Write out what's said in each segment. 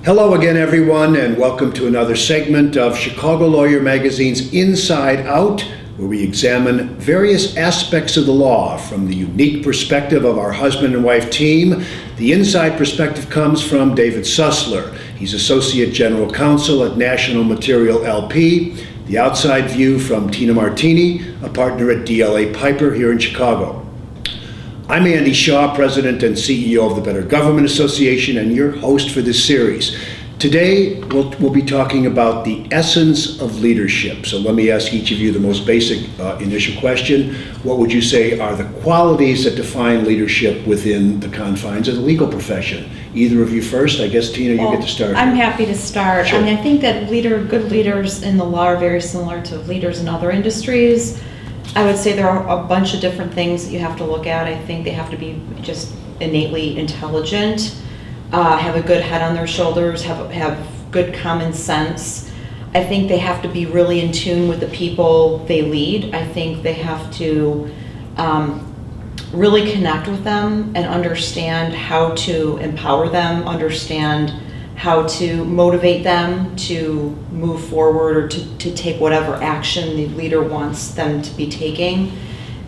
Hello again, everyone, and welcome to another segment of Chicago Lawyer Magazine's Inside Out, where we examine various aspects of the law from the unique perspective of our husband and wife team. The inside perspective comes from David Sussler. He's Associate General Counsel at National Material LP. The outside view from Tina Martini, a partner at DLA Piper here in Chicago. I'm Andy Shaw, President and CEO of the Better Government Association, and your host for this series. Today, we'll be talking about the essence of leadership. So let me ask each of you the most basic initial question. What would you say are the qualities that define leadership within the confines of the legal profession? Either of you first. I guess, Tina, you get to start. I'm happy to start. Sure. I think that good leaders in the law are very similar to leaders in other industries. I would say there are a bunch of different things that you have to look at. I think they have to be just innately intelligent, have a good head on their shoulders, have good common sense. I think they have to be really in tune with the people they lead. I think they have to really connect with them and understand how to empower them, understand how to motivate them to move forward or to take whatever action the leader wants them to be taking.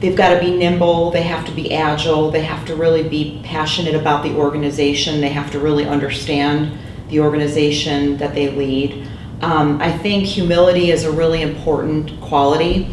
They've got to be nimble, they have to be agile, they have to really be passionate about the organization, they have to really understand the organization that they lead. I think humility is a really important quality.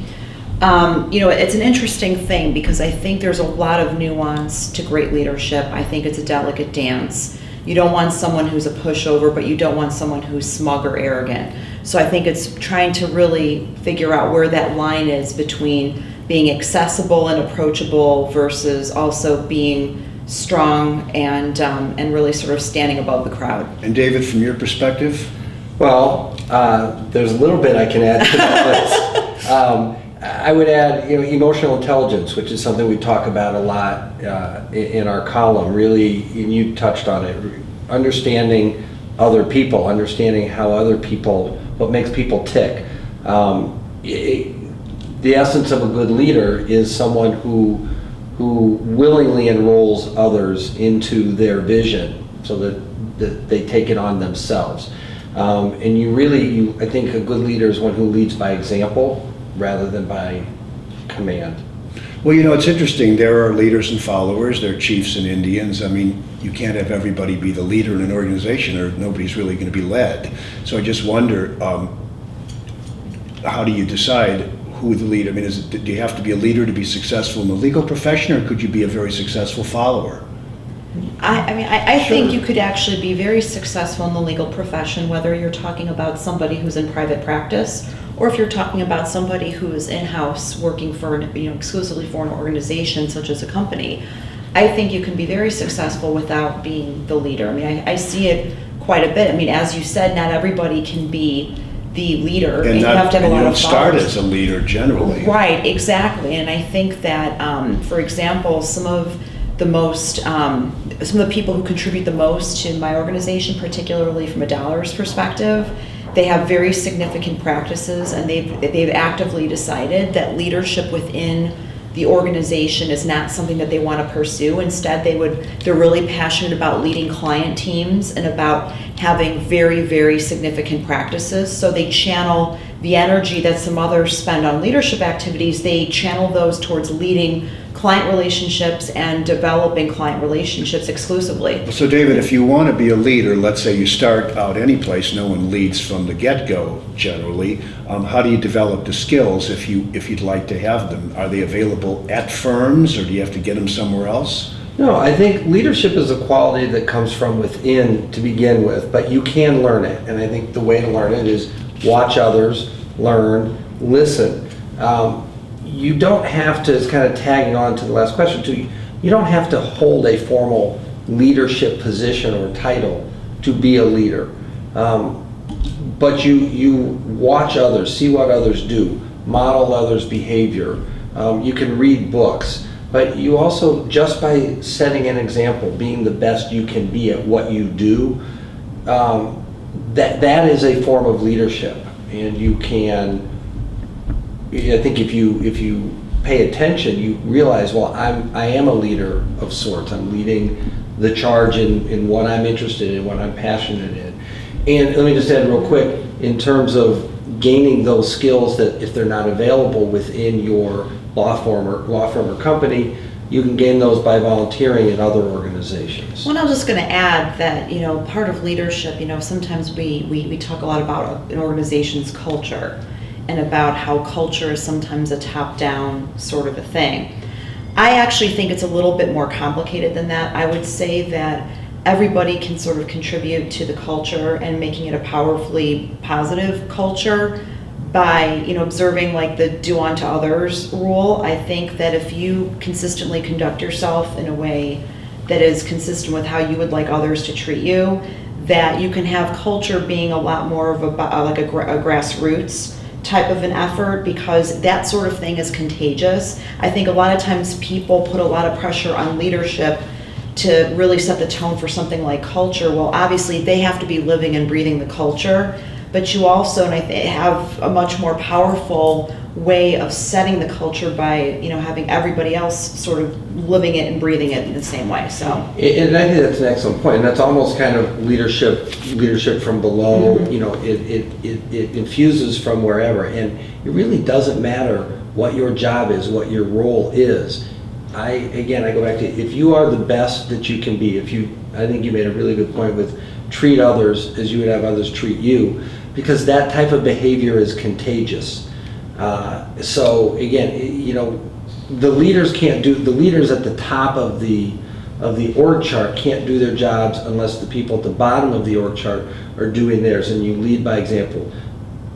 It's an interesting thing because I think there's a lot of nuance to great leadership. I think it's a delicate dance. You don't want someone who's a pushover, but you don't want someone who's smug or arrogant. So I think it's trying to really figure out where that line is between being accessible and approachable versus also being strong and really sort of standing above the crowd. And David, from your perspective? Well, there's a little bit I can add to that list. I would add, emotional intelligence, which is something we talk about a lot in our column. Really, and you touched on it, understanding other people, understanding how other people, what makes people tick. The essence of a good leader is someone who willingly enrolls others into their vision so that they take it on themselves. And I think a good leader is one who leads by example rather than by command. Well, it's interesting. There are leaders and followers. There are chiefs and Indians. I mean, you can't have everybody be the leader in an organization or nobody's really going to be led. So I just wonder, how do you decide who the leader? I mean, do you have to be a leader to be successful in the legal profession, or could you be a very successful follower? I think you could actually be very successful in the legal profession, whether you're talking about somebody who's in private practice or if you're talking about somebody who is in-house working for exclusively for an organization such as a company. I think you can be very successful without being the leader. I mean, I see it quite a bit. I mean, as you said, not everybody can be the leader, and you have to have a lot of followers. You don't start as a leader generally. Right, exactly. And I think that, for example, some of the people who contribute the most to my organization, particularly from a dollars perspective, they have very significant practices, and they've actively decided that leadership within the organization is not something that they want to pursue. Instead, they're really passionate about leading client teams and about having very, very significant practices. So they channel the energy that some others spend on leadership activities, they channel those towards leading client relationships and developing client relationships exclusively. So David, if you want to be a leader, let's say you start out any place, no one leads from the get-go generally. How do you develop the skills if you'd like to have them? Are they available at firms, or do you have to get them somewhere else? No, I think leadership is a quality that comes from within to begin with, but you can learn it. And I think the way to learn it is watch others, learn, listen. You don't have to, it's kind of tagging on to the last question too, you don't have to hold a formal leadership position or title to be a leader. But you watch others, see what others do, model others' behavior. You can read books, but you also, just by setting an example, being the best you can be at what you do, that is a form of leadership. And you can, I think if you pay attention, you realize, well, I am a leader of sorts. I'm leading the charge in what I'm interested in, what I'm passionate in. And let me just add real quick, in terms of gaining those skills that if they're not available within your law firm or company, you can gain those by volunteering in other organizations. Well, I was just going to add that, part of leadership, sometimes we talk a lot about an organization's culture and about how culture is sometimes a top-down sort of a thing. I actually think it's a little bit more complicated than that. I would say that everybody can sort of contribute to the culture and making it a powerfully positive culture by observing like the do unto others rule. I think that if you consistently conduct yourself in a way that is consistent with how you would like others to treat you, that you can have culture being a lot more of a grassroots type of an effort, because that sort of thing is contagious. I think a lot of times people put a lot of pressure on leadership to really set the tone for something like culture. Well, obviously they have to be living and breathing the culture, but you also, and I think, have a much more powerful way of setting the culture by, having everybody else sort of living it and breathing it in the same way. So, and I think that's an excellent point. And that's almost kind of leadership from below. Mm-hmm. It infuses from wherever, and it really doesn't matter what your job is, what your role is. I go back to, if you are the best that you can be, I think you made a really good point with treat others as you would have others treat you, because that type of behavior is contagious. So again, the leaders at the top of the org chart can't do their jobs unless the people at the bottom of the org chart are doing theirs, and you lead by example.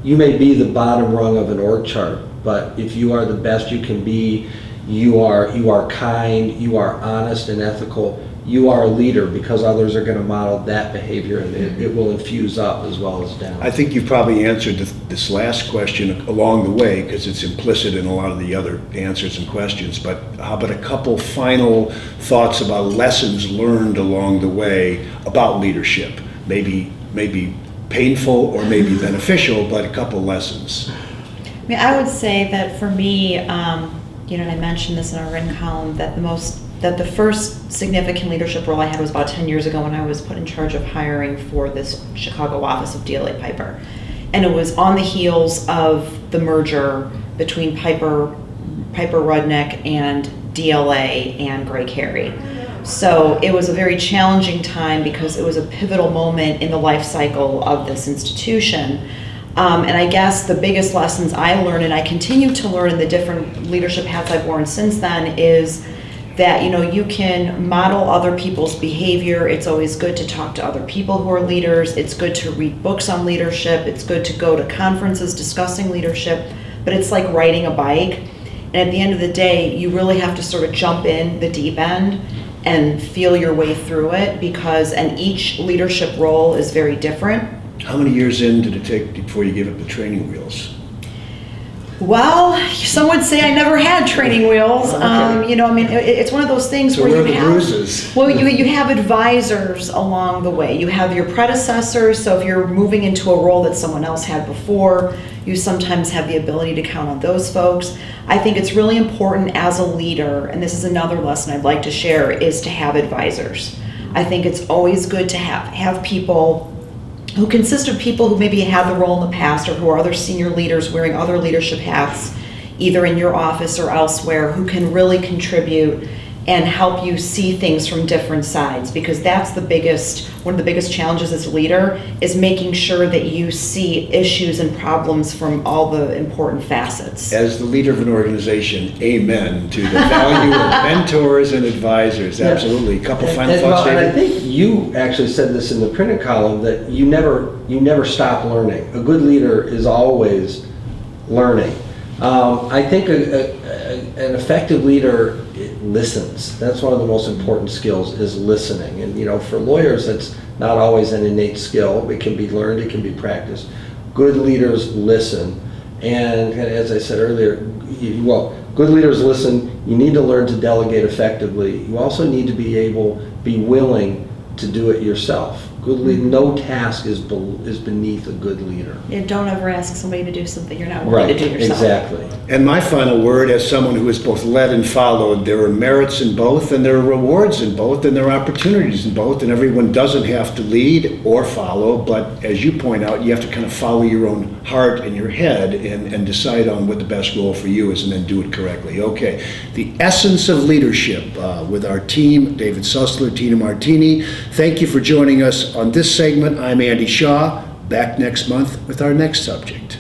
You may be the bottom rung of an org chart, but if you are the best you can be, you are kind, you are honest and ethical, you are a leader, because others are going to model that behavior, and it will infuse up as well as down. I think you've probably answered this last question along the way, because it's implicit in a lot of the other answers and questions, but how about a couple final thoughts about lessons learned along the way about leadership? Maybe painful or maybe beneficial, but a couple lessons. I would say that for me, and I mentioned this in our written column, that the first significant leadership role I had was about 10 years ago when I was put in charge of hiring for this Chicago office of DLA Piper. And it was on the heels of the merger between Piper Rudnick and DLA and Gray Carey. So it was a very challenging time because it was a pivotal moment in the life cycle of this institution. And I guess the biggest lessons I learned, and I continue to learn in the different leadership hats I've worn since then, is that you can model other people's behavior. It's always good to talk to other people who are leaders. It's good to read books on leadership. It's good to go to conferences discussing leadership. But it's like riding a bike. And at the end of the day, you really have to sort of jump in the deep end and feel your way through it, and each leadership role is very different. How many years in did it take before you gave up the training wheels? Well, some would say I never had training wheels. Okay. It's one of those things So where where are you the have, bruises? well, you have advisors along the way. You have your predecessors, so if you're moving into a role that someone else had before, you sometimes have the ability to count on those folks. I think it's really important as a leader, and this is another lesson I'd like to share, is to have advisors. I think it's always good to have people who consist of people who maybe had the role in the past or who are other senior leaders wearing other leadership hats, either in your office or elsewhere, who can really contribute and help you see things from different sides, because that's one of the biggest challenges as a leader, is making sure that you see issues and problems from all the important facets. As the leader of an organization, amen to the value of mentors and advisors. Absolutely. A couple final thoughts, And I David? think you actually said this in the printed column, that you never stop learning. A good leader is always learning. I think an effective leader listens. That's one of the most important skills, is listening. And for lawyers, that's not always an innate skill. It can be learned, it can be practiced. Good leaders listen. And as I said earlier, good leaders listen. You need to learn to delegate effectively. You also need to be willing to do it yourself. No task is beneath a good leader. And don't ever ask somebody to do something you're not willing to do yourself. Exactly. And my final word, as someone who has both led and followed, there are merits in both, and there are rewards in both, and there are opportunities in both, and everyone doesn't have to lead or follow, but as you point out, you have to kind of follow your own heart and your head and decide on what the best role for you is and then do it correctly. Okay, the essence of leadership with our team, David Sussler, Tina Martini. Thank you for joining us on this segment. I'm Andy Shaw, back next month with our next subject.